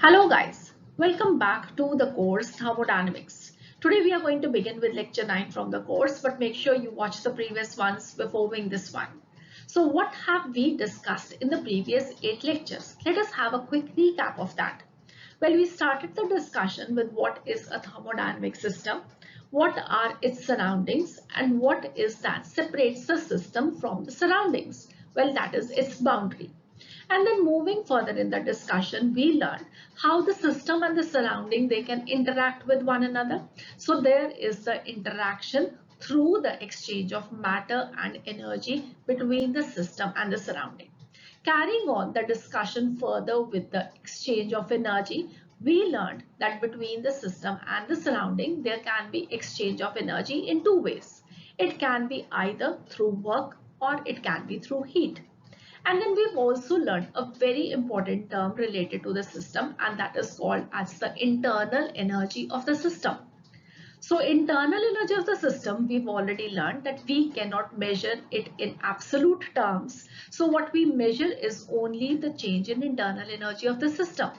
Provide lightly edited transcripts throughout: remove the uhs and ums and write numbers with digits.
Hello guys, welcome back to the course Thermodynamics. Today we are going to begin with lecture 9 from the course, but make sure you watch the previous ones before viewing this one. So what have we discussed in the previous 8 lectures? Let us have a quick recap of that. Well, we started the discussion with what is a thermodynamic system, what are its surroundings, and what is that separates the system from the surroundings. Well, that is its boundary. And then moving further in the discussion, we learned how the system and the surrounding, they can interact with one another. So there is the interaction through the exchange of matter and energy between the system and the surrounding. Carrying on the discussion further with the exchange of energy, we learned that between the system and the surrounding, there can be exchange of energy in two ways. It can be either through work or it can be through heat. And then we've also learned a very important term related to the system, and that is called as the internal energy of the system. So internal energy of the system, we've already learned that we cannot measure it in absolute terms. So what we measure is only the change in internal energy of the system.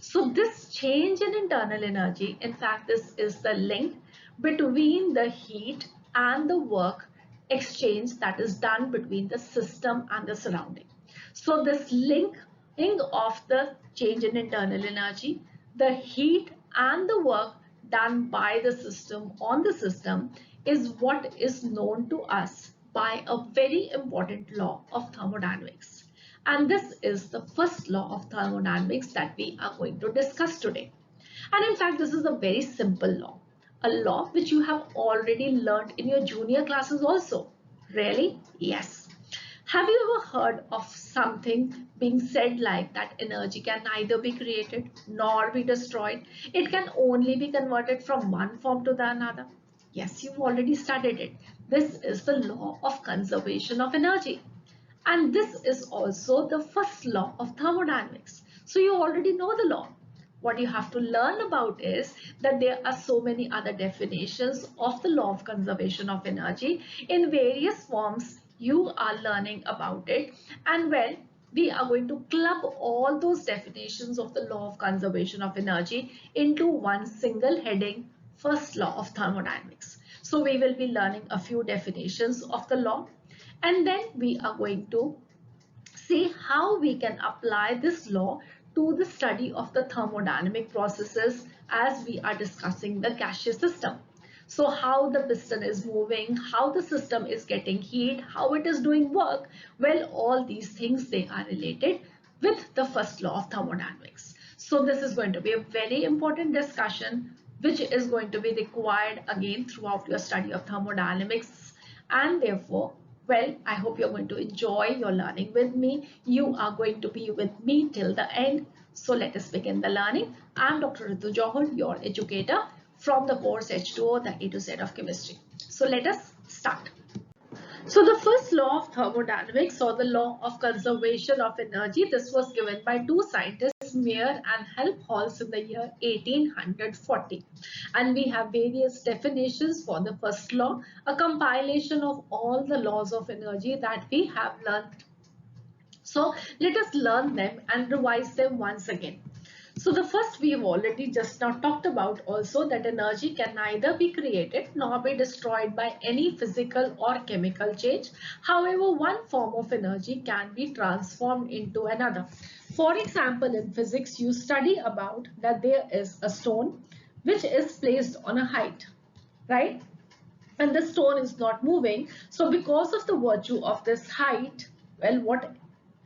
So this change in internal energy, in fact, this is the link between the heat and the work exchange that is done between the system and the surrounding. So this linking of the change in internal energy, the heat and the work done by the system on the system is what is known to us by a very important law of thermodynamics. And this is the first law of thermodynamics that we are going to discuss today. And in fact, this is a very simple law, a law which you have already learned in your junior classes also. Really? Yes. Have you ever heard of something being said like that energy can neither be created nor be destroyed? It can only be converted from one form to the another. Yes, you've already studied it. This is the law of conservation of energy. And this is also the first law of thermodynamics. So you already know the law. What you have to learn about is that there are so many other definitions of the law of conservation of energy in various forms. You are learning about it, and well, we are going to club all those definitions of the law of conservation of energy into one single heading, first law of thermodynamics. So we will be learning a few definitions of the law, and then we are going to see how we can apply this law to the study of the thermodynamic processes as we are discussing the gaseous system. So how the piston is moving, how the system is getting heat, how it is doing work, well, all these things, they are related with the first law of thermodynamics. So this is going to be a very important discussion which is going to be required again throughout your study of thermodynamics, and therefore, well, I hope you're going to enjoy your learning with me. You are going to be with me till the end. So let us begin the learning. I'm Dr. Ritu Johar, your educator from the course H2O, the A to Z of chemistry. So let us start. So the first law of thermodynamics, or the law of conservation of energy, this was given by two scientists, Mayer and Helmholtz, in the year 1840. And we have various definitions for the first law, a compilation of all the laws of energy that we have learned. So let us learn them and revise them once again. So the first we have already just now talked about also, that energy can neither be created nor be destroyed by any physical or chemical change. However, one form of energy can be transformed into another. For example, in physics, you study about that there is a stone which is placed on a height, right? And the stone is not moving. So because of the virtue of this height, well, what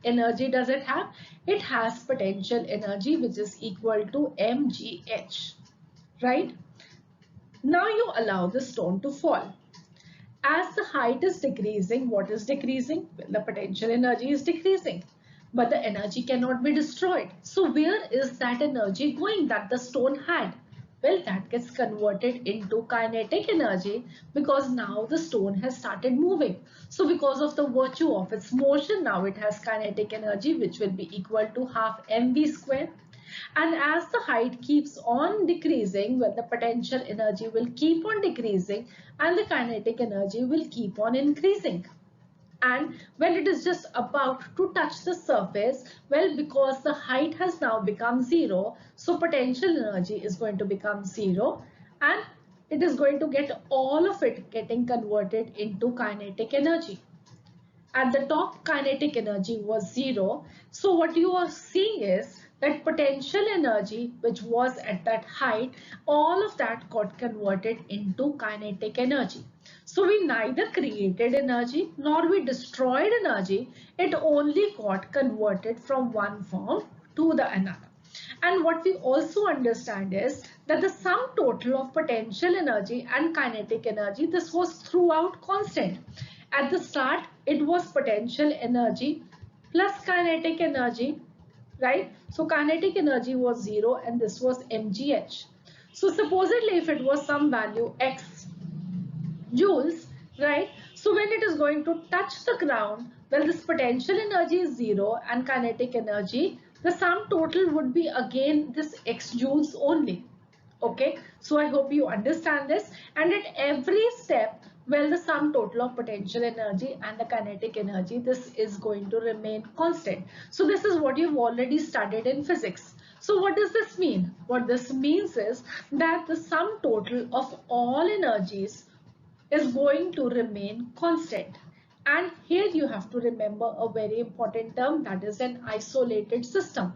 energy does it have? It has potential energy which is equal to mgh, right? Now you allow the stone to fall. As the height is decreasing, what is decreasing? Well, the potential energy is decreasing, but the energy cannot be destroyed. So where is that energy going that the stone had? Well, that gets converted into kinetic energy because now the stone has started moving. So because of the virtue of its motion, now it has kinetic energy which will be equal to half mv square. And as the height keeps on decreasing, well, the potential energy will keep on decreasing and the kinetic energy will keep on increasing. And when it is just about to touch the surface, well, because the height has now become zero, so potential energy is going to become zero, and it is going to get all of it getting converted into kinetic energy. At the top, kinetic energy was zero. So what you are seeing is that potential energy, which was at that height, all of that got converted into kinetic energy. So we neither created energy nor we destroyed energy. It only got converted from one form to the another. And what we also understand is that the sum total of potential energy and kinetic energy, this was throughout constant. At the start, it was potential energy plus kinetic energy, right? So kinetic energy was zero and this was mgh. So supposedly if it was some value x joules, right? So when it is going to touch the ground, well, this potential energy is zero and kinetic energy, the sum total would be again this x joules only. Okay, so I hope you understand this. And at every step, well, the sum total of potential energy and the kinetic energy, this is going to remain constant. So this is what you've already studied in physics. So what does this mean? What this means is that the sum total of all energies is going to remain constant. And here you have to remember a very important term, that is an isolated system.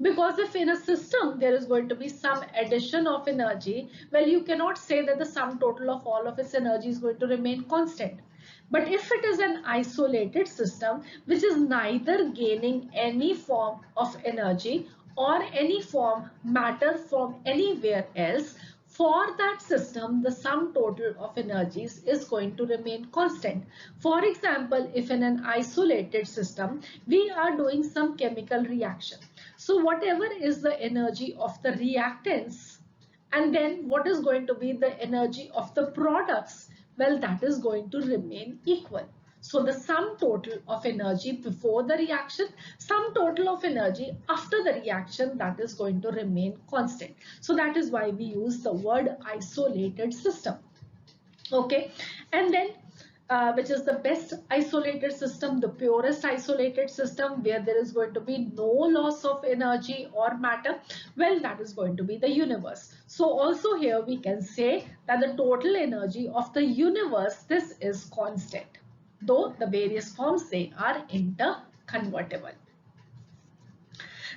Because if in a system there is going to be some addition of energy, well, you cannot say that the sum total of all of its energy is going to remain constant. But if it is an isolated system which is neither gaining any form of energy or any form matter from anywhere else, for that system, the sum total of energies is going to remain constant. For example, if in an isolated system, we are doing some chemical reaction. So whatever is the energy of the reactants, and then what is going to be the energy of the products, well, that is going to remain equal. So the sum total of energy before the reaction, sum total of energy after the reaction, that is going to remain constant. So that is why we use the word isolated system. Okay, and then which is the best isolated system, the purest isolated system where there is going to be no loss of energy or matter, well, that is going to be the universe. So also here we can say that the total energy of the universe, this is constant, though the various forms, they are interconvertible.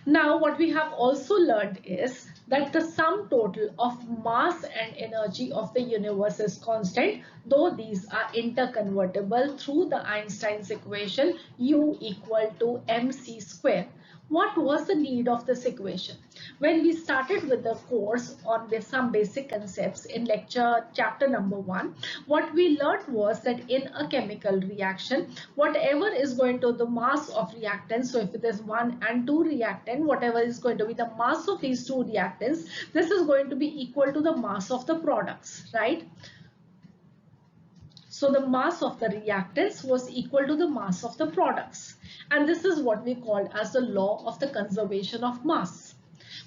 Now, what we have also learned is that the sum total of mass and energy of the universe is constant, though these are interconvertible through the Einstein's equation U equal to mc square. What was the need of this equation? When we started with the course on some basic concepts in lecture chapter number 1, what we learned was that in a chemical reaction, whatever is going to the mass of reactants, so if it is 1 and 2 reactant, whatever is going to be the mass of these two reactants, this is going to be equal to the mass of the products, right? So the mass of the reactants was equal to the mass of the products. And this is what we called as the law of the conservation of mass.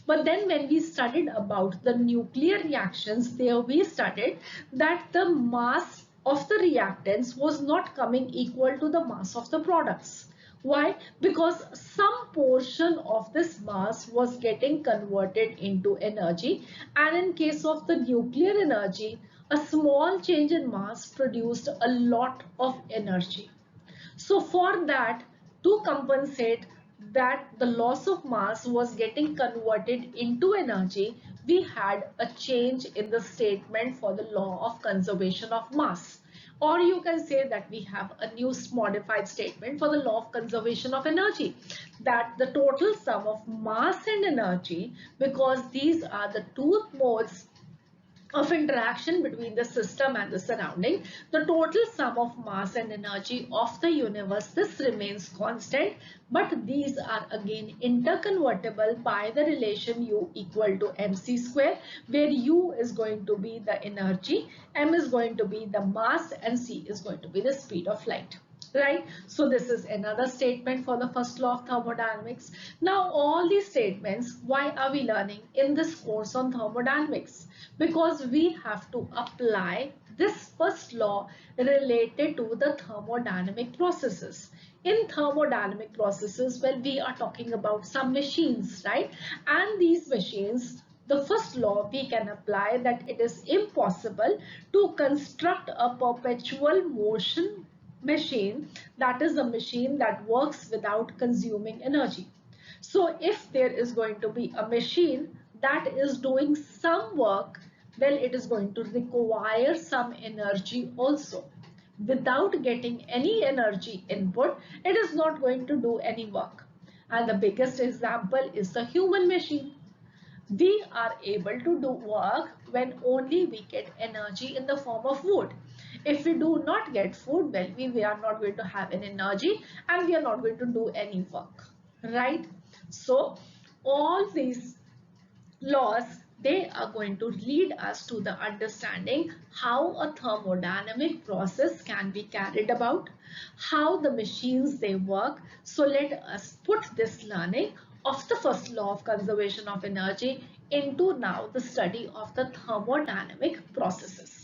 But then when we studied about the nuclear reactions, there we studied that the mass of the reactants was not coming equal to the mass of the products. Why? Because some portion of this mass was getting converted into energy, and in case of the nuclear energy, a small change in mass produced a lot of energy. So for that, to compensate that the loss of mass was getting converted into energy, we had a change in the statement for the law of conservation of mass. Or you can say that we have a new modified statement for the law of conservation of energy, that the total sum of mass and energy, because these are the two modes of interaction between the system and the surrounding, the total sum of mass and energy of the universe, this remains constant, but these are again interconvertible by the relation U equal to mc square, where U is going to be the energy, M is going to be the mass, and C is going to be the speed of light. Right? So this is another statement for the first law of thermodynamics. Now all these statements, why are we learning in this course on thermodynamics? Because we have to apply This first law related to the thermodynamic processes. In thermodynamic processes, well, we are talking about some machines, right? And these machines, the first law we can apply that it is impossible to construct a perpetual motion machine, that is a machine that works without consuming energy. So if there is going to be a machine that is doing some work, well, it is going to require some energy also. Without getting any energy input, it is not going to do any work. And the biggest example is the human machine. We are able to do work when only we get energy in the form of food. If we do not get food, well, we are not going to have an energy and we are not going to do any work, right? So all these laws, they are going to lead us to the understanding how a thermodynamic process can be carried about, how the machines they work. So let us put this learning of the first law of conservation of energy into now the study of the thermodynamic processes.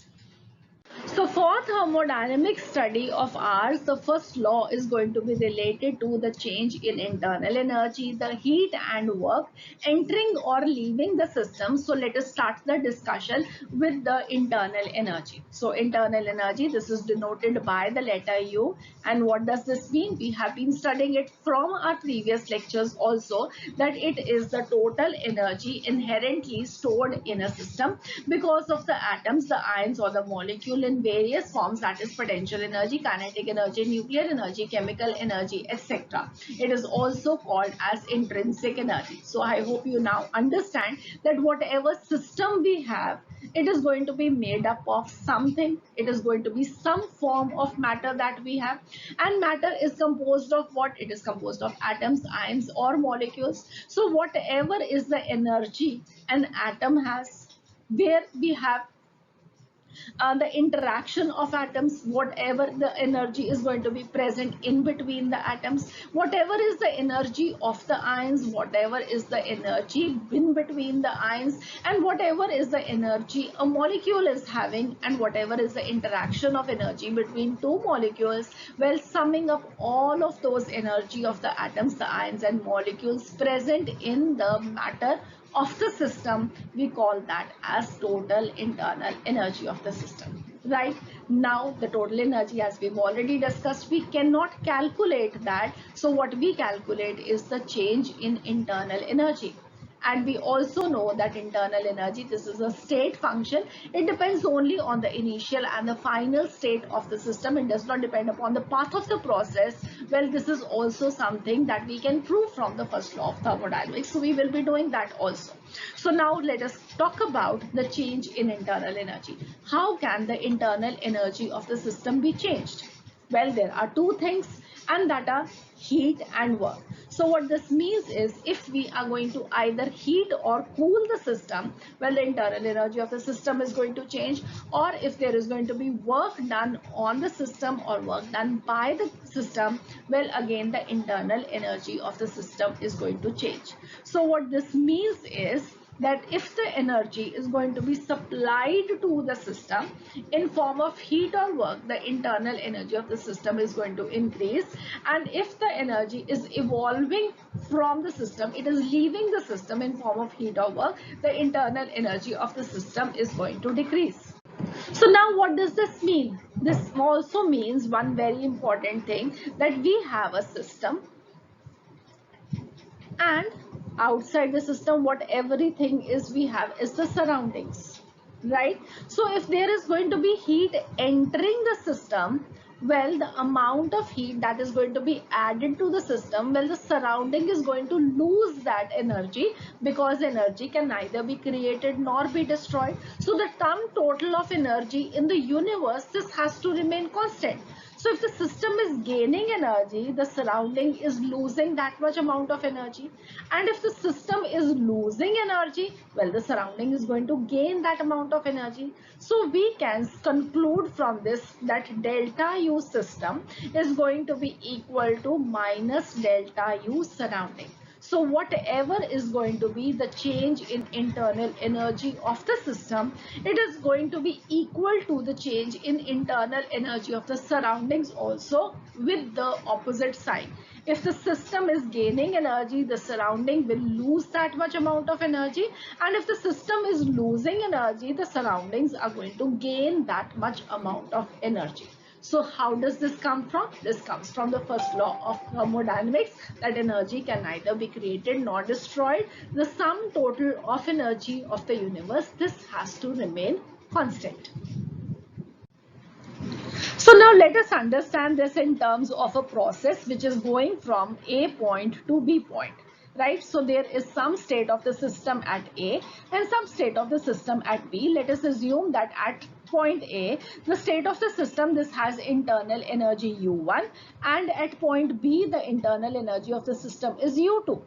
So for thermodynamic study of ours, the first law is going to be related to the change in internal energy, the heat and work entering or leaving the system. So let us start the discussion with the internal energy. So internal energy, this is denoted by the letter U. And what does this mean? We have been studying it from our previous lectures also, that it is the total energy inherently stored in a system because of the atoms, the ions or the molecule in various forms, that is potential energy, kinetic energy, nuclear energy, chemical energy, etc. It is also called as intrinsic energy. So I hope you now understand that whatever system we have, it is going to be made up of something. It is going to be some form of matter that we have, and matter is composed of what? It is composed of atoms, ions or molecules. So whatever is the energy an atom has, where we have the interaction of atoms, whatever the energy is going to be present in between the atoms, whatever is the energy of the ions, whatever is the energy in between the ions, and whatever is the energy a molecule is having, and whatever is the interaction of energy between two molecules, well, summing up all of those energy of the atoms, the ions and molecules present in the matter of the system, we call that as total internal energy of the system. Right now, the total energy, as we've already discussed, we cannot calculate that. So what we calculate is the change in internal energy. And we also know that internal energy, this is a state function. It depends only on the initial and the final state of the system. It does not depend upon the path of the process. Well, this is also something that we can prove from the first law of thermodynamics. So we will be doing that also. So now let us talk about the change in internal energy. How can the internal energy of the system be changed? Well, there are two things, and that are heat and work. So what this means is, if we are going to either heat or cool the system, well, the internal energy of the system is going to change. Or if there is going to be work done on the system or work done by the system, well, again, the internal energy of the system is going to change. So what this means is that if the energy is going to be supplied to the system in form of heat or work, the internal energy of the system is going to increase. And if the energy is evolving from the system, it is leaving the system in form of heat or work, the internal energy of the system is going to decrease. So now what does this mean? This also means one very important thing, that we have a system, and outside the system, what everything is we have is the surroundings, right? So if there is going to be heat entering the system, well, the amount of heat that is going to be added to the system, well, the surrounding is going to lose that energy, because energy can neither be created nor be destroyed. So the sum total of energy in the universe, this has to remain constant. So if the system is gaining energy, the surrounding is losing that much amount of energy. And if the system is losing energy, well, the surrounding is going to gain that amount of energy. So we can conclude from this that delta U system is going to be equal to minus delta U surrounding. So whatever is going to be the change in internal energy of the system, it is going to be equal to the change in internal energy of the surroundings also, with the opposite sign. If the system is gaining energy, the surrounding will lose that much amount of energy, and if the system is losing energy, the surroundings are going to gain that much amount of energy. So how does this come from? This comes from the first law of thermodynamics, that energy can neither be created nor destroyed. The sum total of energy of the universe, this has to remain constant. So now let us understand this in terms of a process which is going from A point to B point. Right, so there is some state of the system at A and some state of the system at B. Let us assume that at point A, the state of the system, this has internal energy U1, and at point B, the internal energy of the system is U2,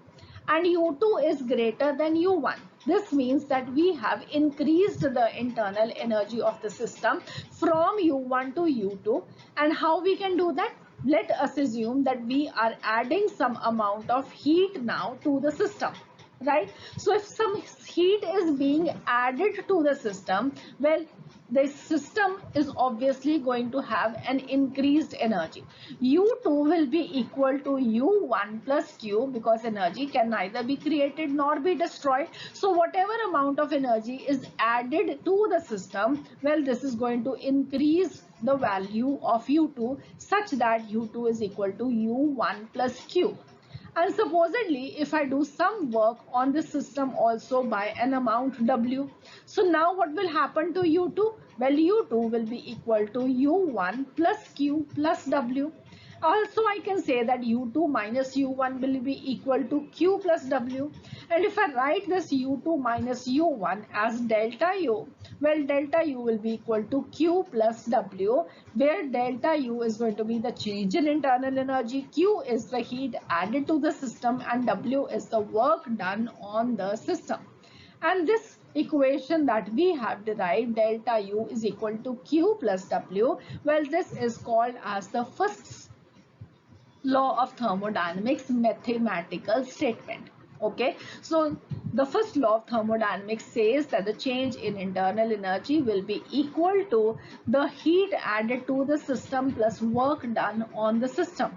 and U2 is greater than U1. This means that we have increased the internal energy of the system from U1 to U2. And how we can do that? Let us assume that we are adding some amount of heat now to the system, right? So if some heat is being added to the system, well, the system is obviously going to have an increased energy. U2 will be equal to U1 plus Q, because energy can neither be created nor be destroyed. So whatever amount of energy is added to the system, well, this is going to increase the value of U2 such that U2 is equal to U1 plus Q. And supposedly, if I do some work on this system also by an amount W, so now what will happen to U2? Well, U2 will be equal to U1 plus Q plus W. Also, I can say that U2 minus U1 will be equal to Q plus W. And if I write this U2 minus U1 as delta U, well, delta U will be equal to Q plus W, where delta U is going to be the change in internal energy, Q is the heat added to the system, and W is the work done on the system. And this equation that we have derived, delta U is equal to Q plus W, well, this is called as the first law of thermodynamics mathematical statement. Okay, so the first law of thermodynamics says that the change in internal energy will be equal to the heat added to the system plus work done on the system.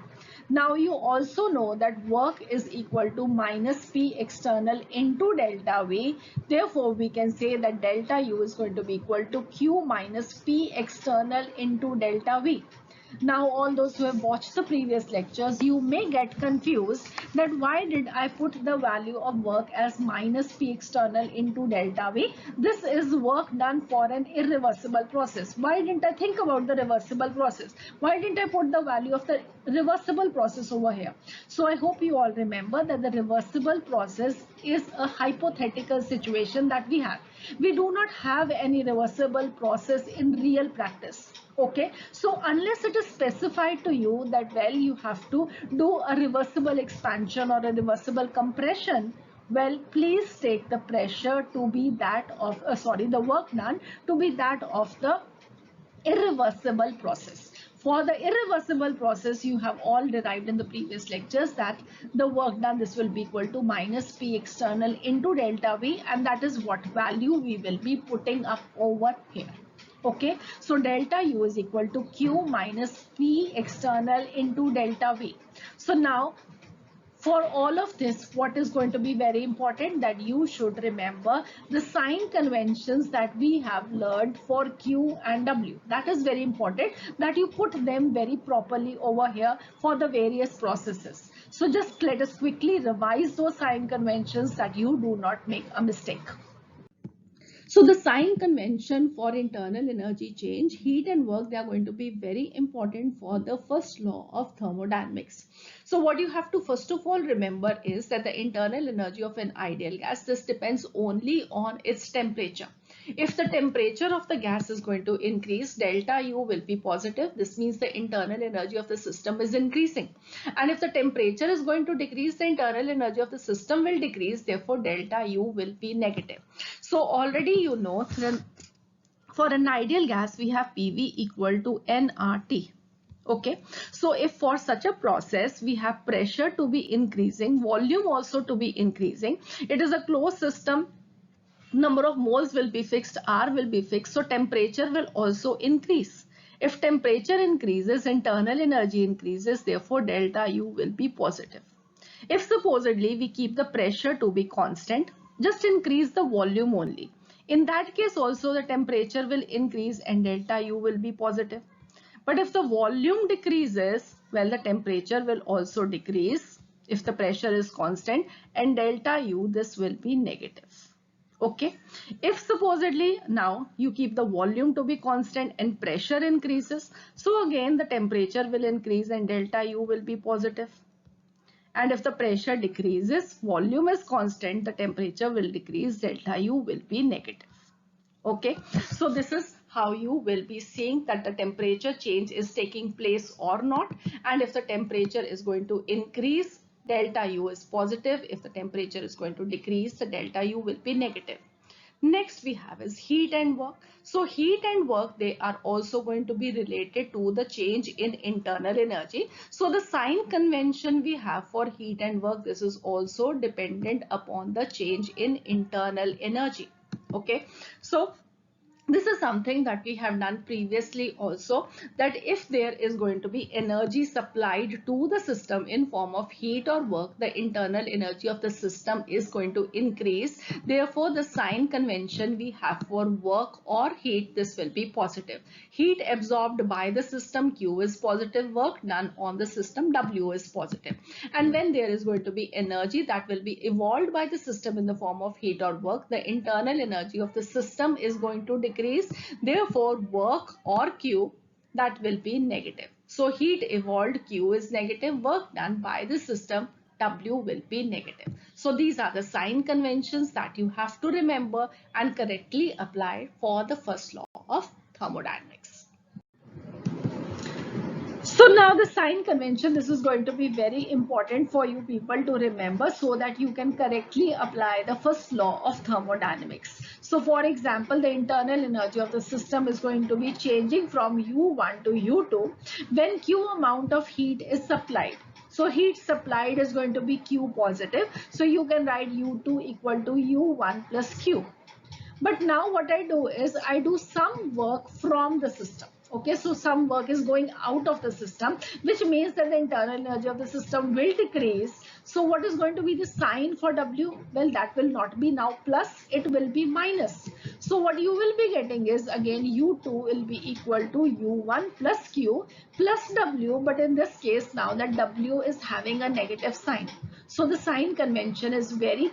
Now you also know that work is equal to minus P external into delta V. Therefore, we can say that delta U is going to be equal to Q minus P external into delta V. Now, all those who have watched the previous lectures, you may get confused that why did I put the value of work as minus P external into delta V? This is work done for an irreversible process. Why didn't I think about the reversible process? Why didn't I put the value of the reversible process over here? So I hope you all remember that the reversible process is a hypothetical situation that we have. We do not have any reversible process in real practice. Okay, so unless it is specified to you that, well, you have to do a reversible expansion or a reversible compression, well, please take the pressure to be that of, the work done to be that of the irreversible process. For the irreversible process, you have all derived in the previous lectures that the work done, this will be equal to minus P external into delta V, and that is what value we will be putting up over here. Okay, so delta U is equal to Q minus P external into delta V. So now, for all of this, what is going to be very important, that you should remember the sign conventions that we have learned for Q and W. That is very important, that you put them very properly over here for the various processes. So just let us quickly revise those sign conventions that you do not make a mistake. So the sign convention for internal energy change, heat and work, they are going to be very important for the first law of thermodynamics. So what you have to first of all remember is that the internal energy of an ideal gas, this depends only on its temperature. If the temperature of the gas is going to increase, delta U will be positive. This means the internal energy of the system is increasing. And if the temperature is going to decrease, the internal energy of the system will decrease. Therefore, delta U will be negative. So already you know, for an ideal gas, we have PV equal to nRT. Okay, so if for such a process we have pressure to be increasing, volume also to be increasing, it is a closed system, number of moles will be fixed, R will be fixed, so temperature will also increase. If temperature increases, internal energy increases, therefore delta U will be positive. If supposedly we keep the pressure to be constant, just increase the volume only. In that case also the temperature will increase and delta U will be positive. But if the volume decreases, well, the temperature will also decrease if the pressure is constant, and delta U, this will be negative. Okay. If supposedly now you keep the volume to be constant and pressure increases, so again the temperature will increase and delta U will be positive. And if the pressure decreases, volume is constant, the temperature will decrease, delta U will be negative. Okay, so this is how you will be seeing that the temperature change is taking place or not. And if the temperature is going to increase, delta U is positive. If the temperature is going to decrease, the delta U will be negative. Next we have is heat and work. So heat and work, they are also going to be related to the change in internal energy. So the sign convention we have for heat and work, this is also dependent upon the change in internal energy. Okay, so this is something that we have done previously also, that if there is going to be energy supplied to the system in form of heat or work, the internal energy of the system is going to increase. Therefore, the sign convention we have for work or heat, this will be positive. Heat absorbed by the system, Q is positive. Work done on the system, W is positive. And when there is going to be energy that will be evolved by the system in the form of heat or work, the internal energy of the system is going to decrease. Therefore, work or Q, that will be negative. So heat evolved, Q is negative. Work done by the system, W will be negative. So these are the sign conventions that you have to remember and correctly apply for the first law of thermodynamics. So now the sign convention, this is going to be very important for you people to remember so that you can correctly apply the first law of thermodynamics. So for example, the internal energy of the system is going to be changing from U1 to U2 when Q amount of heat is supplied. So heat supplied is going to be Q positive. So you can write U2 equal to U1 plus Q. But now what I do is I do some work from the system. Okay, so some work is going out of the system, which means that the internal energy of the system will decrease. So what is going to be the sign for W? Well, that will not be now plus, it will be minus. So what you will be getting is again U2 will be equal to U1 plus Q plus W, but in this case now that W is having a negative sign. So the sign convention is very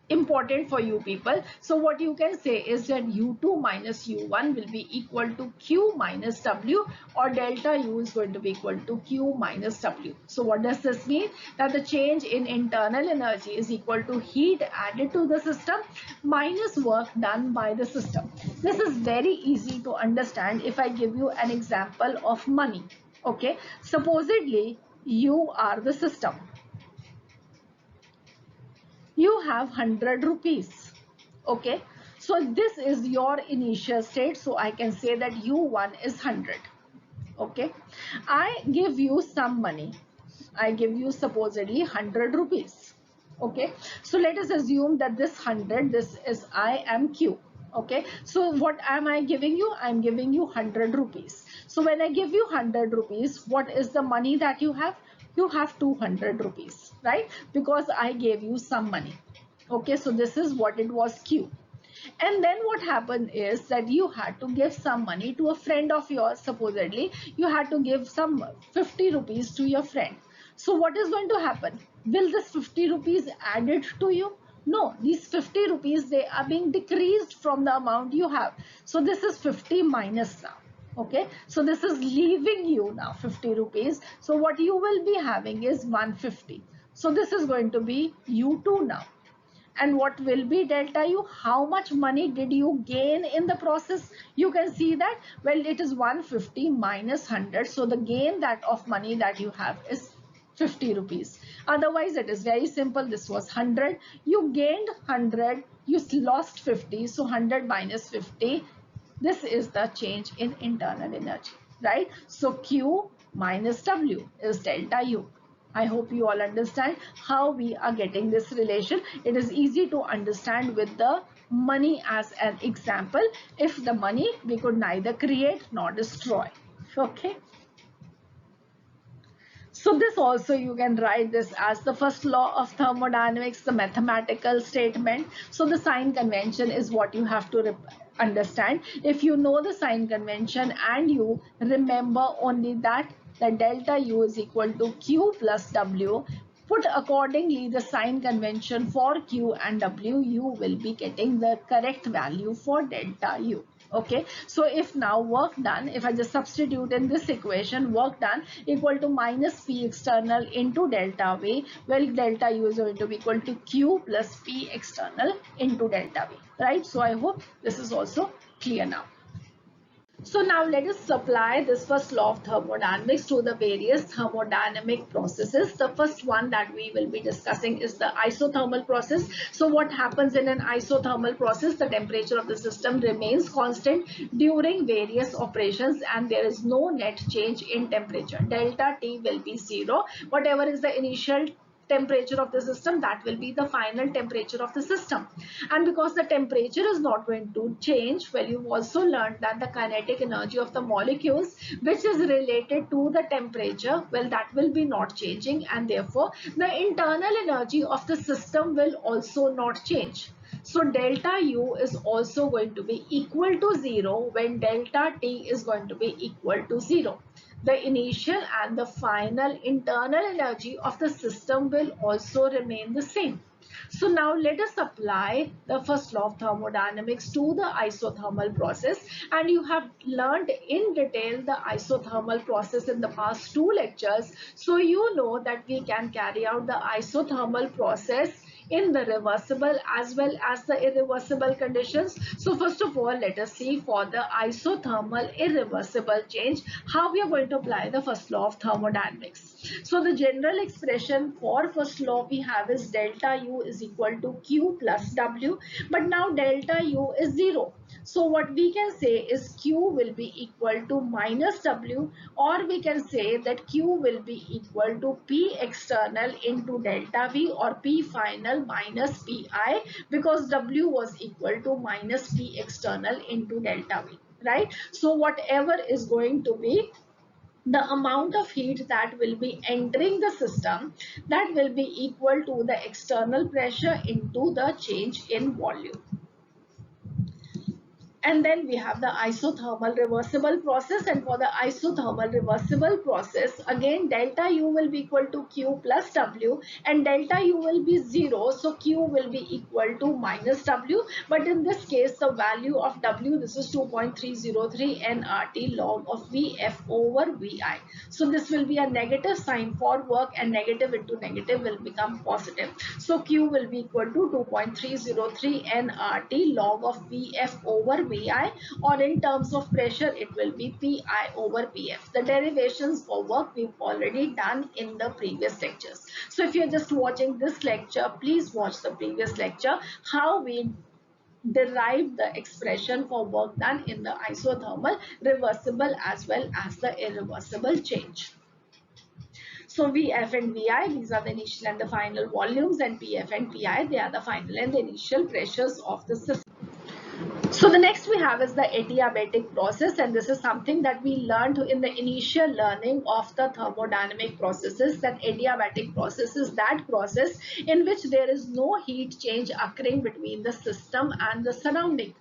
important for you people. So what you can say is that U2 minus U1 will be equal to Q minus W, or delta U is going to be equal to Q minus W. So what does this mean? That the change in internal energy is equal to heat added to the system minus work done by the system. This is very easy to understand if I give you an example of money. Okay, supposedly you are the system. You have 100 rupees. Okay, so this is your initial state, so I can say that U1 is 100. Okay, I give you some money. I give you supposedly 100 rupees. Okay, so let us assume that this 100, this is I am Q. Okay, so what am I giving you? I'm giving you 100 rupees. So when I give you 100 rupees, what is the money that you have? You have 200 rupees, right? Because I gave you some money. Okay, so this is what it was, Q. And then what happened is that you had to give some money to a friend of yours. Supposedly you had to give some 50 rupees to your friend. So what is going to happen? Will this 50 rupees added to you? No, these 50 rupees, they are being decreased from the amount you have. So this is 50 minus now. Okay, so this is leaving you now 50 rupees. So what you will be having is 150. So this is going to be U2 now. And what will be delta U? How much money did you gain in the process? You can see that, well, it is 150 minus 100. So the gain that of money that you have is 50 rupees. Otherwise, it is very simple. This was 100. You gained 100. You lost 50. So 100 minus 50. This is the change in internal energy. right? So Q minus W is delta U. I hope you all understand how we are getting this relation. It is easy to understand with the money as an example. If the money we could neither create nor destroy. Okay. So this also you can write this as the first law of thermodynamics, the mathematical statement. So the sign convention is what you have to understand. If you know the sign convention and you remember only that delta U is equal to Q plus W, put accordingly the sign convention for Q and W, you will be getting the correct value for delta U. Okay, so if now work done, if I just substitute in this equation, work done equal to minus P external into delta V, well delta U is going to be equal to Q plus P external into delta V, right? So I hope this is also clear now. So now let us apply this first law of thermodynamics to the various thermodynamic processes. The first one that we will be discussing is the isothermal process. So what happens in an isothermal process? The temperature of the system remains constant during various operations and there is no net change in temperature. Delta T will be zero. Whatever is the initial temperature of the system, that will be the final temperature of the system. And because the temperature is not going to change, well, you've also learned that the kinetic energy of the molecules which is related to the temperature, well, that will be not changing, and therefore the internal energy of the system will also not change. So delta U is also going to be equal to 0 when delta T is going to be equal to 0. The initial and the final internal energy of the system will also remain the same. So now let us apply the first law of thermodynamics to the isothermal process, and you have learned in detail the isothermal process in the past two lectures. So you know that we can carry out the isothermal process in the reversible as well as the irreversible conditions. So first of all, let us see for the isothermal irreversible change how we are going to apply the first law of thermodynamics. So the general expression for first law we have is delta U is equal to Q plus W, but now delta U is 0. So what we can say is Q will be equal to minus W, or we can say that Q will be equal to P external into delta V, or P final minus Pi, because W was equal to minus P external into delta V, right? So whatever is going to be the amount of heat that will be entering the system, that will be equal to the external pressure into the change in volume. And then we have the isothermal reversible process, and for the isothermal reversible process, again delta U will be equal to Q plus W, and delta U will be 0, so Q will be equal to minus W, but in this case the value of W, this is 2.303 nRT log of Vf over Vi. So this will be a negative sign for work, and negative into negative will become positive. So Q will be equal to 2.303 nRT log of Vf over Vi, or in terms of pressure it will be Pi over Pf. The derivations for work we've already done in the previous lectures. So if you're just watching this lecture, please watch the previous lecture how we derive the expression for work done in the isothermal reversible as well as the irreversible change. So Vf and Vi, these are the initial and the final volumes, and Pf and Pi, they are the final and the initial pressures of the system. So the next we have is the adiabatic process, and this is something that we learned in the initial learning of the thermodynamic processes, that adiabatic process is that process in which there is no heat change occurring between the system and the surrounding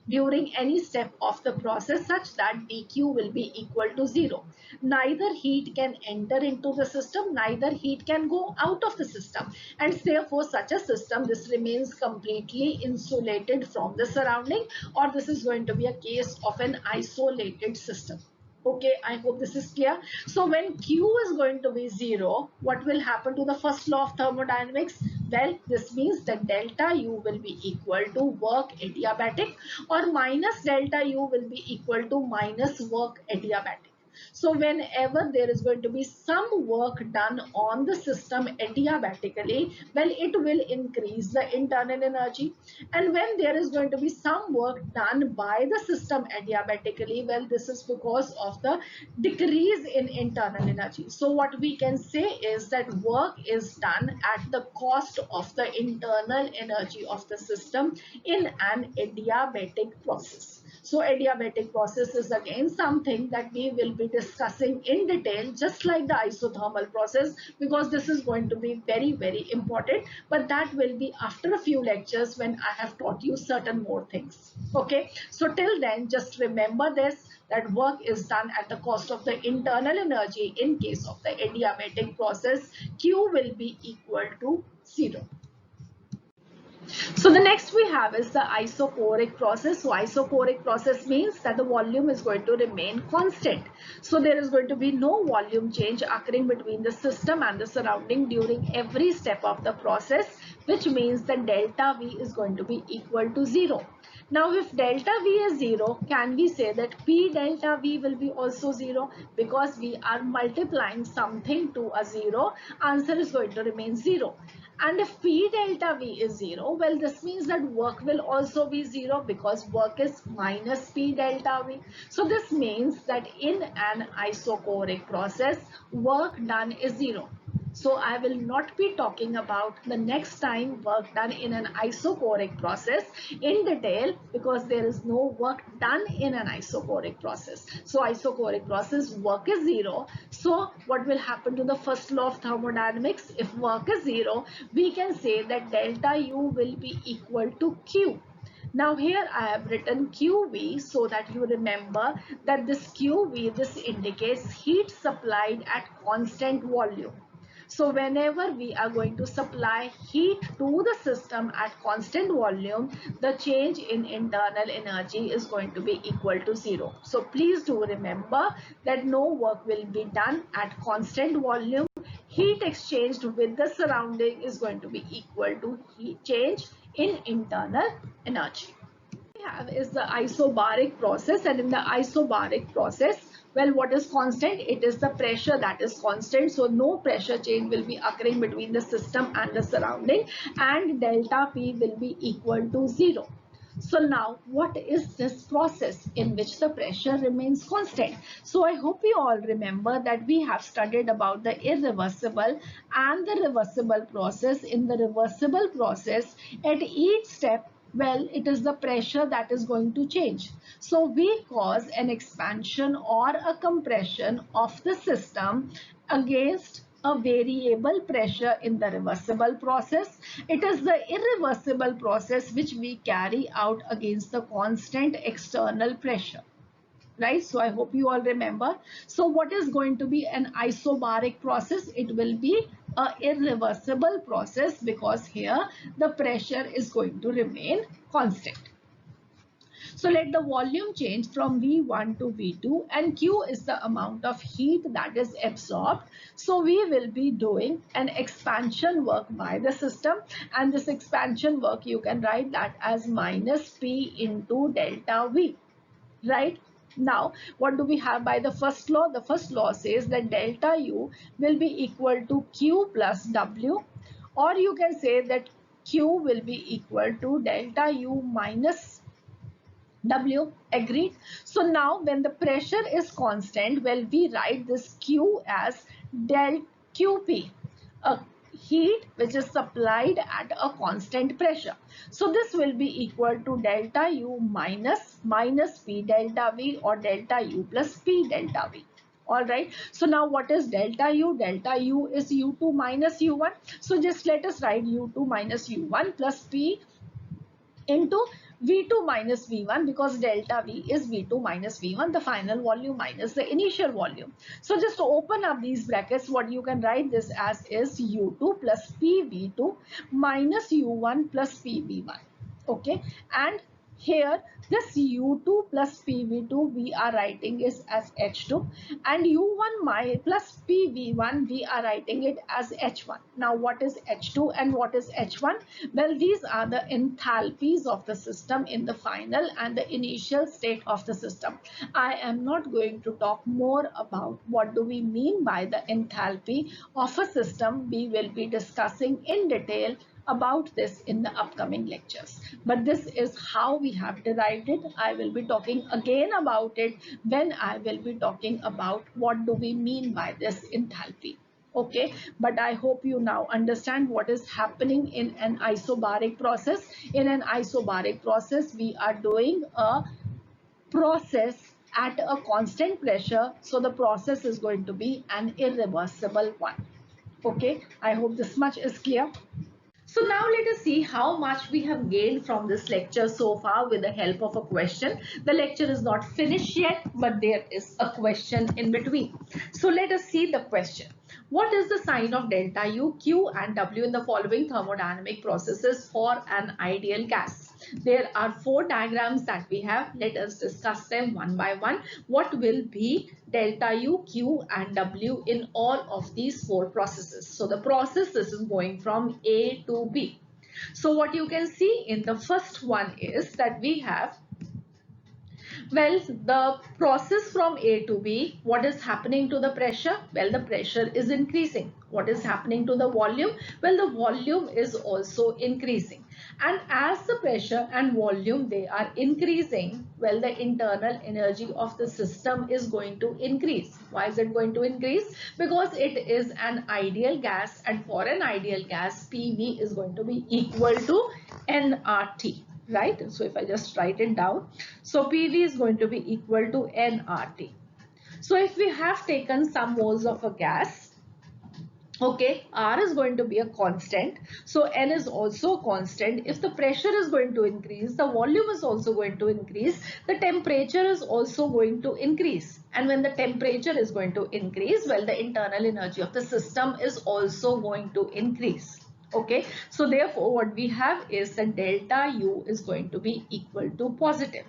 during any step of the process, such that dq will be equal to 0. Neither heat can enter into the system, neither heat can go out of the system, and therefore such a system, this remains completely insulated from the surrounding, or this is going to be a case of an isolated system. Okay, I hope this is clear. So when Q is going to be 0, what will happen to the first law of thermodynamics? Well, this means that delta U will be equal to work adiabatic, or minus delta U will be equal to minus work adiabatic. So whenever there is going to be some work done on the system adiabatically, well, it will increase the internal energy. And when there is going to be some work done by the system adiabatically, well, this is because of the decrease in internal energy. So what we can say is that work is done at the cost of the internal energy of the system in an adiabatic process. So adiabatic process is again something that we will be discussing in detail, just like the isothermal process, because this is going to be very, very important. But that will be after a few lectures when I have taught you certain more things. Okay, so till then, just remember this, that work is done at the cost of the internal energy. In case of the adiabatic process, Q will be equal to 0. So the next we have is the isochoric process. So isochoric process means that the volume is going to remain constant. So there is going to be no volume change occurring between the system and the surrounding during every step of the process, which means that delta V is going to be equal to 0. Now if delta V is 0, can we say that P delta V will be also 0? Because we are multiplying something to a 0, answer is going to remain 0. And if P delta V is 0, well, this means that work will also be 0, because work is minus P delta V. So this means that in an isochoric process, work done is 0. So I will not be talking about the next time work done in an isochoric process in detail, because there is no work done in an isochoric process. So isochoric process, work is 0. So what will happen to the first law of thermodynamics? If work is 0, we can say that delta U will be equal to Q. Now here I have written QV so that you remember that this QV, this indicates heat supplied at constant volume. So whenever we are going to supply heat to the system at constant volume, the change in internal energy is going to be equal to 0. So please do remember that no work will be done at constant volume. Heat exchanged with the surrounding is going to be equal to heat change in internal energy. We have is the isobaric process, and in the isobaric process, well, what is constant? It is the pressure that is constant. So no pressure change will be occurring between the system and the surrounding, and delta P will be equal to 0. So now what is this process in which the pressure remains constant? So I hope you all remember that we have studied about the irreversible and the reversible process. In the reversible process, at each step, well, it is the pressure that is going to change. So we cause an expansion or a compression of the system against a variable pressure in the reversible process. It is the irreversible process which we carry out against the constant external pressure. Right, so I hope you all remember. So what is going to be an isobaric process? It will be a irreversible process, because here the pressure is going to remain constant. So let the volume change from V1 to V2, and Q is the amount of heat that is absorbed. So we will be doing an expansion work by the system, and this expansion work you can write that as minus P into delta V. Right? Now, what do we have by the first law? The first law says that delta U will be equal to Q plus W, or you can say that Q will be equal to delta U minus W. Agreed? So now when the pressure is constant, well, we write this Q as del QP, a heat which is supplied at a constant pressure. So this will be equal to delta U minus P delta V, or delta U plus P delta V. All right. So now what is delta U? Delta U is U2 minus U1. So just let us write U2 minus U1 plus P into V2 minus V1, because delta V is V2 minus V1, the final volume minus the initial volume. So just to open up these brackets, what you can write this as is U2 plus PV2 minus U1 plus PV1. Okay, and Here this U2 plus PV2 we are writing is as H2, and U1 plus PV1 we are writing it as H1. Now what is H2 and what is H1? Well, these are the enthalpies of the system in the final and the initial state of the system. I am not going to talk more about what do we mean by the enthalpy of a system. We will be discussing in detail about this in the upcoming lectures. But this is how we have derived it. I will be talking again about it when I will be talking about what do we mean by this enthalpy. Okay, but I hope you now understand what is happening in an isobaric process. In an isobaric process, we are doing a process at a constant pressure. So the process is going to be an irreversible one. Okay, I hope this much is clear. So now let us see how much we have gained from this lecture so far with the help of a question. The lecture is not finished yet, but there is a question in between. So let us see the question. What is the sign of delta U, Q and W in the following thermodynamic processes for an ideal gas? There are 4 diagrams that we have. Let us discuss them one by one. What will be delta U, Q and W in all of these 4 processes? So the process, this is going from A to B. So what you can see in the first one is that we have, well, the process from A to B, what is happening to the pressure? Well, the pressure is increasing. What is happening to the volume? Well, the volume is also increasing. And as the pressure and volume, they are increasing, well, the internal energy of the system is going to increase. Why is it going to increase? Because it is an ideal gas, and for an ideal gas, PV is going to be equal to nRT. Right? So if I just write it down, so PV is going to be equal to nRT. So if we have taken some moles of a gas, okay, R is going to be a constant, so N is also a constant. If the pressure is going to increase, the volume is also going to increase, the temperature is also going to increase. And when the temperature is going to increase, well, the internal energy of the system is also going to increase. Okay, so therefore what we have is that delta U is going to be equal to positive.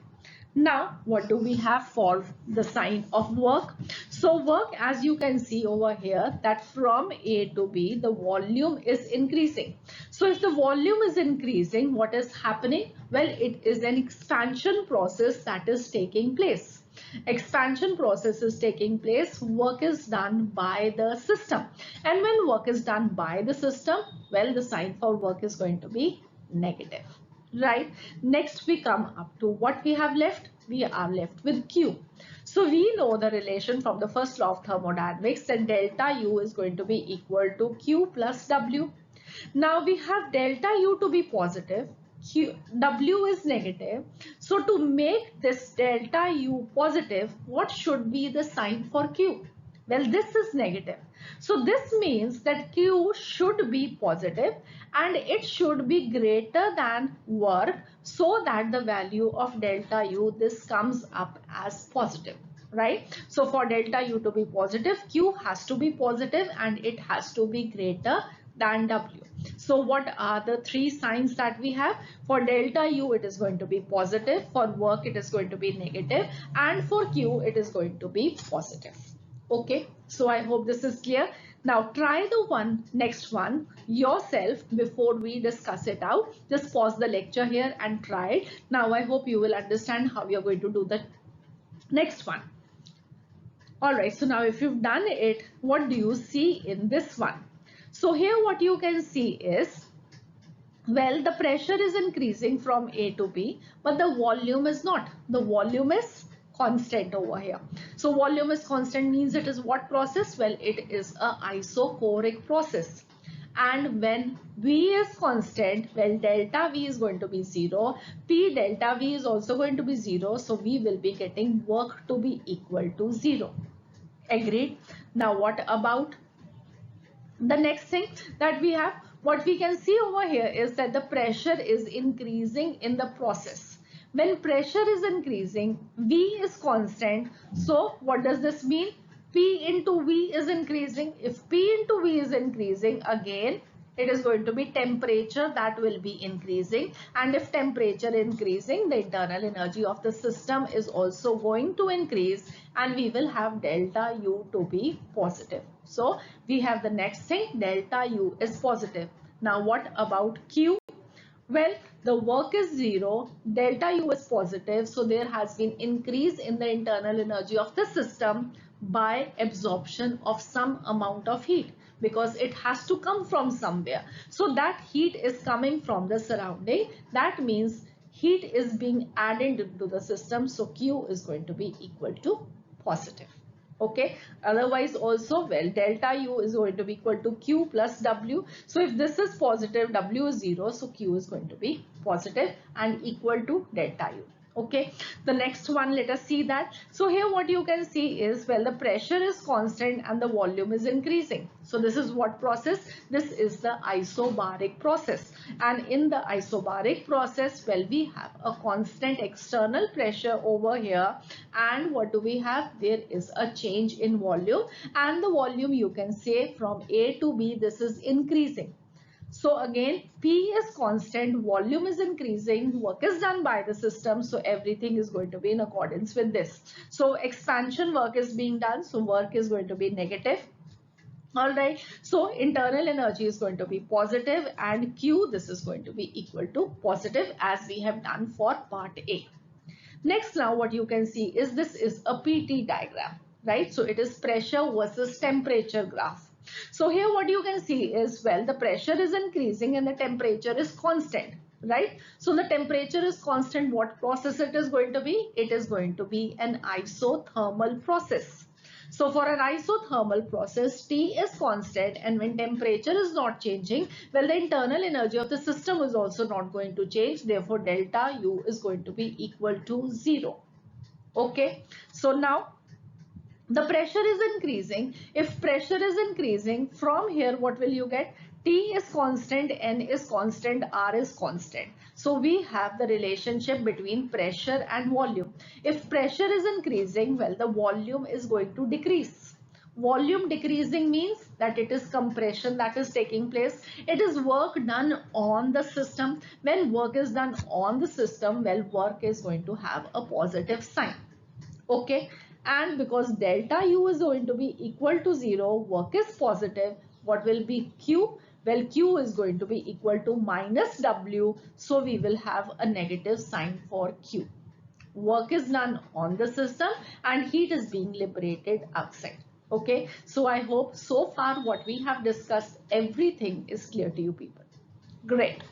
Now, what do we have for the sign of work? So work, as you can see over here, that from A to B, the volume is increasing. So if the volume is increasing, what is happening? Well, it is an expansion process that is taking place. Expansion process is taking place, work is done by the system. And when work is done by the system, well, the sign for work is going to be negative. Right, next we come up to what we have left. We are left with Q. So we know the relation from the first law of thermodynamics that delta U is going to be equal to Q plus W. Now we have delta U to be positive, W is negative. So to make this delta U positive, what should be the sign for Q? Well, this is negative. So this means that Q should be positive and it should be greater than work, so that the value of delta U, this comes up as positive. Right? So for delta U to be positive, Q has to be positive and it has to be greater than W. So what are the 3 signs that we have? For delta U, it is going to be positive. For work, it is going to be negative. And for Q, it is going to be positive. Okay, so I hope this is clear. Now try the next one yourself before we discuss it out. Just pause the lecture here and try it. Now I hope you will understand how you're going to do the next one. Alright, so now if you've done it, what do you see in this one? So here what you can see is, well, the pressure is increasing from A to B, but the volume is not. The volume is constant over here. So volume is constant means it is what process? Well, it is a isochoric process. And when V is constant, well, delta V is going to be 0. P delta V is also going to be 0. So we will be getting work to be equal to 0. Agreed? Now what about the next thing that we have? What we can see over here is that the pressure is increasing in the process. When pressure is increasing, V is constant. So what does this mean? P into V is increasing. If P into V is increasing, again It is going to be temperature that will be increasing, and if temperature increasing, the internal energy of the system is also going to increase, and we will have delta U to be positive. So we have the next thing, delta U is positive. Now what about Q? Well, the work is 0, delta U is positive, so there has been increase in the internal energy of the system by absorption of some amount of heat, because it has to come from somewhere. So that heat is coming from the surrounding. That means heat is being added into the system, so Q is going to be equal to positive. Okay, otherwise also, well, delta U is going to be equal to Q plus W. So if this is positive, W is 0, so Q is going to be positive and equal to delta U. Okay, the next one, let us see that. So here what you can see is, well, the pressure is constant and the volume is increasing. So this is what process? This is the isobaric process. And in the isobaric process, well, we have a constant external pressure over here, and what do we have? There is a change in volume, and the volume, you can say, from A to B, this is increasing. So again, P is constant, volume is increasing, work is done by the system, so everything is going to be in accordance with this. So expansion work is being done, so work is going to be negative. Alright, so internal energy is going to be positive, and Q, this is going to be equal to positive, as we have done for part A. Next, now what you can see is, this is a PT diagram, right? So it is pressure versus temperature graph. So here what you can see is, well, the pressure is increasing and the temperature is constant, right? So the temperature is constant. What process it is going to be? It is going to be an isothermal process. So for an isothermal process, T is constant, and when temperature is not changing, well, the internal energy of the system is also not going to change. Therefore, delta U is going to be equal to 0. Okay. So now the pressure is increasing. If pressure is increasing, from here what will you get? T is constant, N is constant, R is constant. So we have the relationship between pressure and volume. If pressure is increasing, well, the volume is going to decrease. Volume decreasing means that it is compression that is taking place. It is work done on the system. When work is done on the system, well, work is going to have a positive sign. Okay, and because delta U is going to be equal to 0, work is positive, what will be Q? Well, Q is going to be equal to minus W, so we will have a negative sign for Q. Work is done on the system and heat is being liberated outside. Okay, so I hope so far what we have discussed, everything is clear to you people. Great.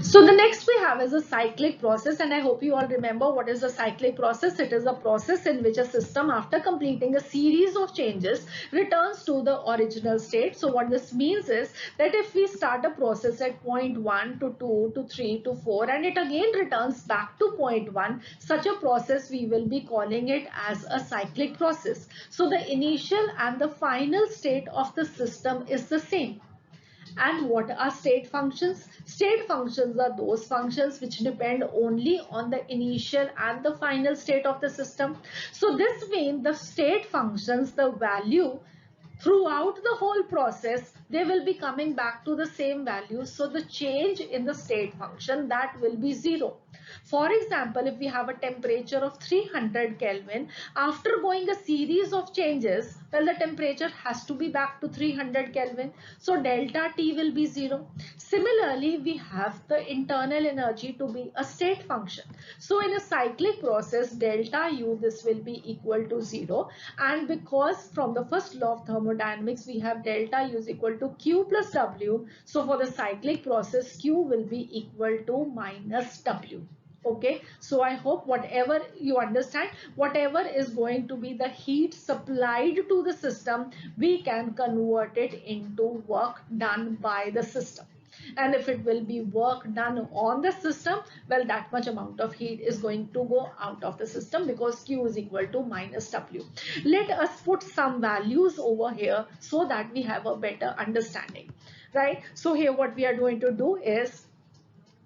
So the next we have is a cyclic process, and I hope you all remember what is a cyclic process. It is a process in which a system, after completing a series of changes, returns to the original state. So what this means is that if we start a process at point 1 to 2 to 3 to 4 and it again returns back to point 1, such a process we will be calling it as a cyclic process. So the initial and the final state of the system is the same. And what are state functions? State functions are those functions which depend only on the initial and the final state of the system. So this means the state functions, the value throughout the whole process, they will be coming back to the same value. So the change in the state function, that will be 0. For example, if we have a temperature of 300 Kelvin, after going a series of changes, well, the temperature has to be back to 300 Kelvin. So delta T will be 0. Similarly, we have the internal energy to be a state function. So in a cyclic process, delta U, this will be equal to 0. And because from the first law of thermodynamics, we have delta U is equal to Q plus W. So for the cyclic process, Q will be equal to minus W. Okay, so I hope whatever you understand, whatever is going to be the heat supplied to the system, we can convert it into work done by the system. And if it will be work done on the system, well, that much amount of heat is going to go out of the system, because Q is equal to minus W. Let us put some values over here so that we have a better understanding, right? So here what we are going to do is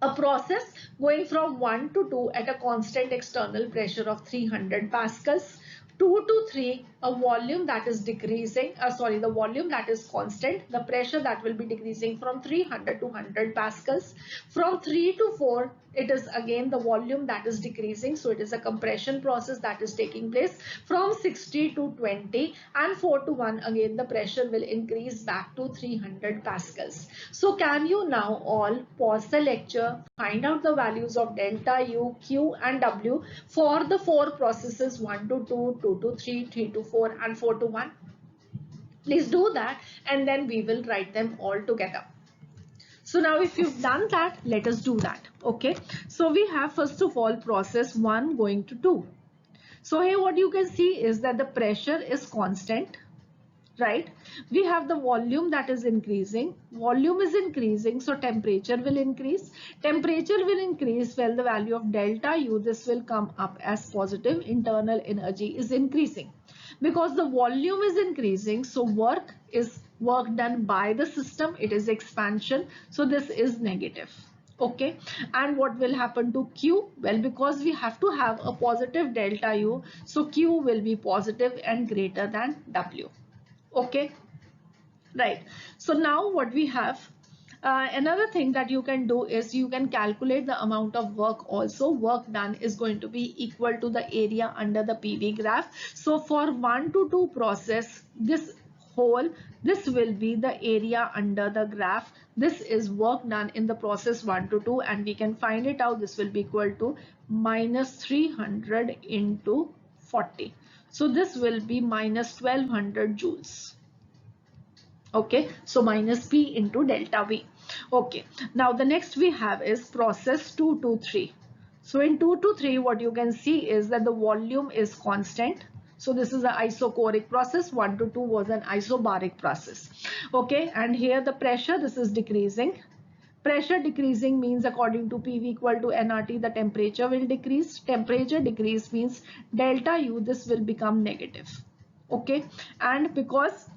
a process going from 1 to 2 at a constant external pressure of 300 pascals. 2 to 3, a volume that is decreasing, the volume that is constant, the pressure that will be decreasing from 300 to 100 pascals. From 3 to 4, it is again the volume that is decreasing, so it is a compression process that is taking place from 60 to 20, and 4 to 1, again the pressure will increase back to 300 pascals. So can you now all pause the lecture, find out the values of delta U, Q and W for the 4 processes 1 to 2, 2 to 3, 3 to 4 and 4 to 1. Please do that and then we will write them all together. So now if you've done that, let us do that. Okay. So we have first of all process 1 going to 2. So here what you can see is that the pressure is constant, right? We have the volume that is increasing. Volume is increasing, so temperature will increase. Temperature will increase, well, the value of delta U, this will come up as positive. Internal energy is increasing. Because the volume is increasing, so work done by the system, it is expansion, so this is negative. Okay, and what will happen to Q? Well, because we have to have a positive delta U, so Q will be positive and greater than W. Okay, right. So now what we have, another thing that you can do is you can calculate the amount of work also. Work done is going to be equal to the area under the PV graph. So for 1 to 2 process, this will be the area under the graph. This is work done in the process 1 to 2, and we can find it out. This will be equal to minus 300 into 40. So this will be minus 1200 joules. Okay, so minus P into delta V. Okay, now the next we have is process 2 to 3. So in 2 to 3, what you can see is that the volume is constant. So this is an isochoric process. 1 to 2 was an isobaric process. Okay, and here the pressure, this is decreasing. Pressure decreasing means according to PV equal to nRT, the temperature will decrease. Temperature decrease means delta U, this will become negative. Okay, and because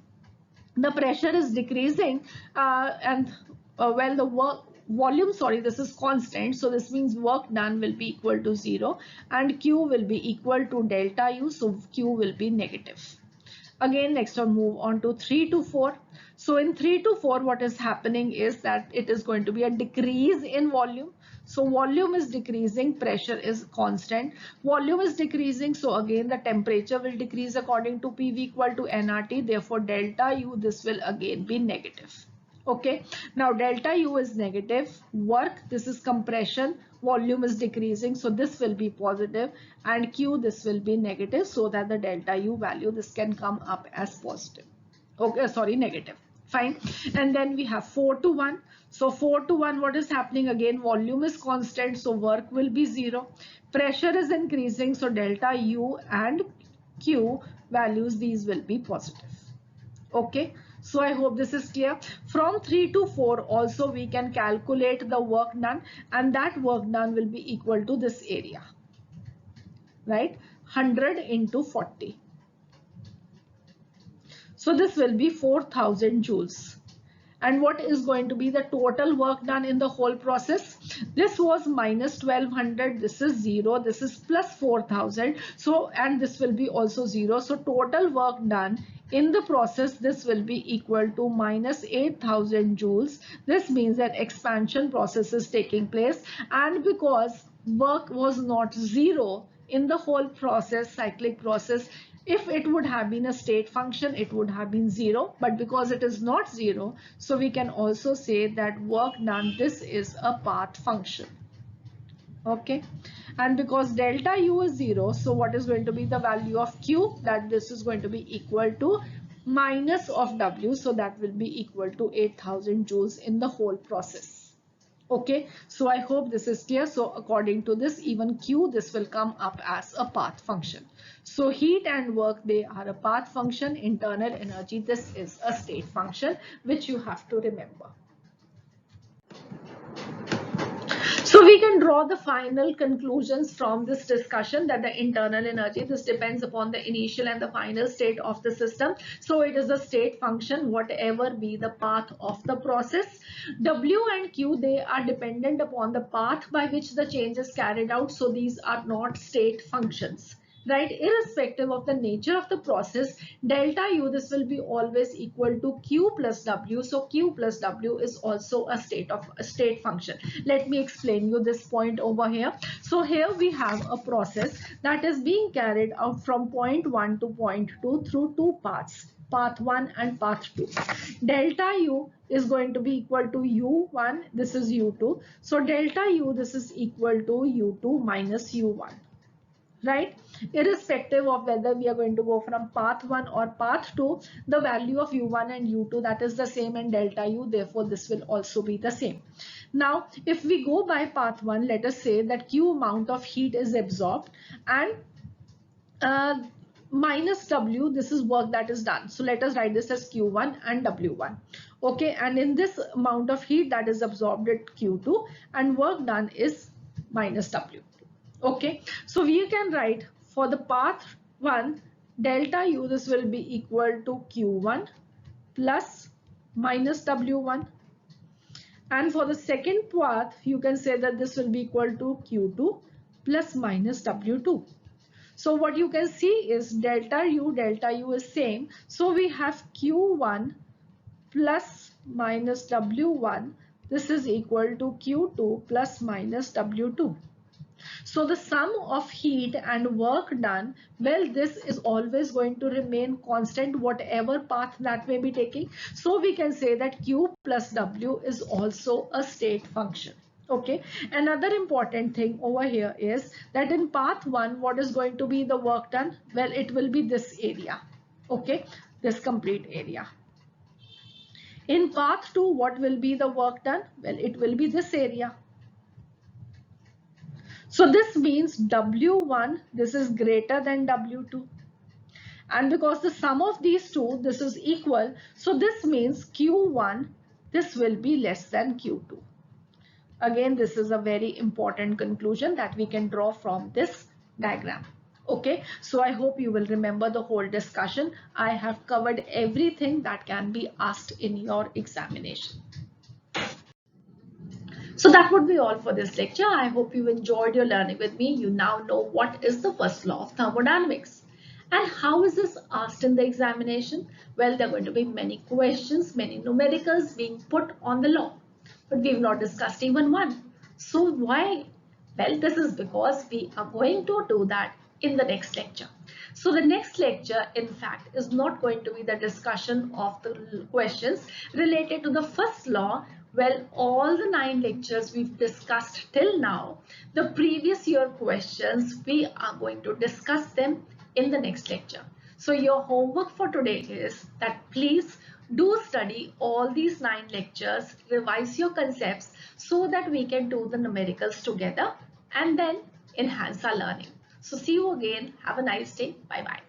the pressure is decreasing well, the volume, this is constant, so this means work done will be equal to 0 and Q will be equal to delta U, so Q will be negative. Again, next one, move on to 3 to 4. So in 3 to 4, what is happening is that it is going to be a decrease in volume. So volume is decreasing, pressure is constant. Volume is decreasing, so again the temperature will decrease according to PV equal to nRT. Therefore, delta U, this will again be negative. Okay, now delta U is negative. Work, this is compression. Volume is decreasing, so this will be positive, and Q, this will be negative, so that the delta U value, this can come up as positive. Okay, sorry, negative. Fine. And then we have 4 to 1. So 4 to 1, what is happening? Again, volume is constant, so work will be 0. Pressure is increasing, so delta U and Q values, these will be positive. Okay, so I hope this is clear. From 3 to 4 also we can calculate the work done, and that work done will be equal to this area, right? 100 into 40. So this will be 4000 joules. And what is going to be the total work done in the whole process? This was minus 1200, this is 0, this is plus 4000. So, and this will be also 0. So total work done in the process, this will be equal to minus 8000 joules. This means that expansion process is taking place, and because work was not 0 in the whole process, cyclic process, if it would have been a state function, it would have been 0, but because it is not 0, so we can also say that work done, this is a path function. Okay, and because delta U is 0, so what is going to be the value of Q? That this is going to be equal to minus of W, so that will be equal to 8000 joules in the whole process. Okay, so I hope this is clear. So according to this, even Q, this will come up as a path function. So heat and work, they are a path function. Internal energy, this is a state function, which you have to remember. So we can draw the final conclusions from this discussion that the internal energy, this depends upon the initial and the final state of the system. So it is a state function, whatever be the path of the process. W and Q, they are dependent upon the path by which the change is carried out. So these are not state functions. right? Irrespective of the nature of the process, delta U, this will be always equal to Q plus W. So Q plus W is also a state function. Let me explain you this point over here. So here we have a process that is being carried out from point 1 to point 2 through two paths, path 1 and path 2. Delta U is going to be equal to U1, this is U2. So delta U, this is equal to U2 minus U1, right? Irrespective of whether we are going to go from path 1 or path 2, the value of U1 and U2, that is the same, and delta U, therefore this will also be the same. Now if we go by path 1, let us say that Q amount of heat is absorbed, and minus W, this is work that is done. So let us write this as Q1 and W1. Okay, and in this amount of heat that is absorbed at Q2, and work done is minus W. Okay, so we can write for the path 1, delta U, this will be equal to Q1 plus minus W1. And for the second path, you can say that this will be equal to Q2 plus minus W2. So what you can see is delta U is same. So we have Q1 plus minus W1. This is equal to Q2 plus minus W2. So the sum of heat and work done, well, this is always going to remain constant whatever path that may be taking. So we can say that Q plus W is also a state function. Okay, another important thing over here is that in path 1, what is going to be the work done? Well, it will be this area. Okay, this complete area. In path 2, what will be the work done? Well, it will be this area. So this means W1, this is greater than W2. And because the sum of these two, this is equal, so this means Q1, this will be less than Q2. Again, this is a very important conclusion that we can draw from this diagram. Okay, so I hope you will remember the whole discussion. I have covered everything that can be asked in your examination. So that would be all for this lecture. I hope you enjoyed your learning with me. You now know what is the first law of thermodynamics. And how is this asked in the examination? Well, there are going to be many questions, many numericals being put on the law. But we've not discussed even one. So why? Well, this is because we are going to do that in the next lecture. So the next lecture, in fact, is not going to be the discussion of the questions related to the first law. Well, all the 9 lectures we've discussed till now, the previous year questions, we are going to discuss them in the next lecture. So your homework for today is that please do study all these 9 lectures, revise your concepts so that we can do the numericals together and then enhance our learning. So see you again. Have a nice day. Bye bye.